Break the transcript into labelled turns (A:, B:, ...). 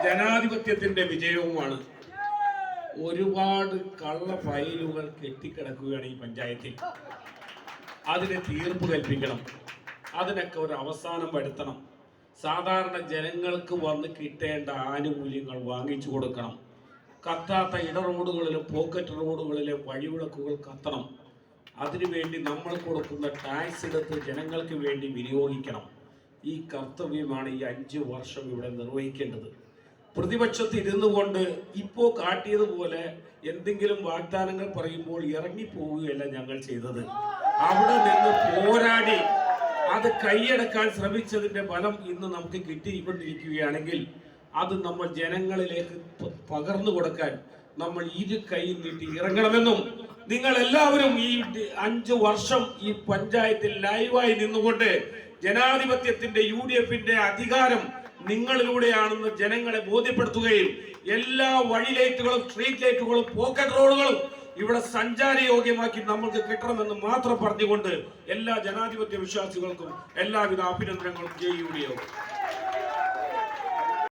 A: ജനാധിപത്യത്തിന്റെ വിജയവുമാണ്. ഒരുപാട് കള്ള ഫയലുകൾ കെട്ടിക്കിടക്കുകയാണ് ഈ പഞ്ചായത്തിൽ. അതിന് തീർപ്പ് കൽപ്പിക്കണം, അതിനൊക്കെ ഒരു അവസാനം വരുത്തണം. സാധാരണ ജനങ്ങൾക്ക് വന്ന് കിട്ടേണ്ട ആനുകൂല്യങ്ങൾ വാങ്ങിച്ചു കൊടുക്കണം. കത്താത്ത ഇട റോഡുകളിലും പോക്കറ്റ് റോഡുകളിലെ വഴിവിളക്കുകൾ കത്തണം. അതിനുവേണ്ടി നമ്മൾ കൊടുക്കുന്ന ടാക്സ് എടുത്ത് ജനങ്ങൾക്ക് വേണ്ടി വിനിയോഗിക്കണം. ഈ കർത്തവ്യമാണ് ഈ 5 വർഷം ഇവിടെ നിർവഹിക്കേണ്ടത്. പ്രതിപക്ഷത്ത് ഇരുന്നു കൊണ്ട് ഇപ്പോൾ കാട്ടിയതുപോലെ എന്തെങ്കിലും വാഗ്ദാനങ്ങൾ പറയുമ്പോൾ ഇറങ്ങിപ്പോവുകയല്ല ഞങ്ങൾ ചെയ്തത്. അവിടെ നിന്ന് പോരാടി അത് കൈയടക്കാൻ ശ്രമിച്ചതിന്റെ ഫലം ഇന്ന് നമുക്ക് കിട്ടിക്കൊണ്ടിരിക്കുകയാണെങ്കിൽ അത് നമ്മൾ ജനങ്ങളിലേക്ക് പകർന്നു കൊടുക്കാൻ നമ്മൾ ഇരു കൈ നീട്ടി ഇറങ്ങണമെന്നും നിങ്ങൾ എല്ലാവരും ഈ 5 വർഷം ഈ പഞ്ചായത്തിൽ ലൈവായി നിന്നുകൊണ്ട് ജനാധിപത്യത്തിന്റെ UDFന്റെ അധികാരം നിങ്ങളിലൂടെയാണെന്ന് ജനങ്ങളെ ബോധ്യപ്പെടുത്തുകയും എല്ലാ വഴി ലൈറ്റുകളും സ്ട്രീറ്റ് ലൈറ്റുകളും പോക്കറ്റ് റോഡുകളും ഇവിടെ സഞ്ചാരയോഗ്യമാക്കി നമ്മൾക്ക് കിട്ടണമെന്ന് മാത്രം പറഞ്ഞുകൊണ്ട് എല്ലാ ജനാധിപത്യ വിശ്വാസികൾക്കും എല്ലാവിധ അഭിനന്ദനങ്ങളും UDF.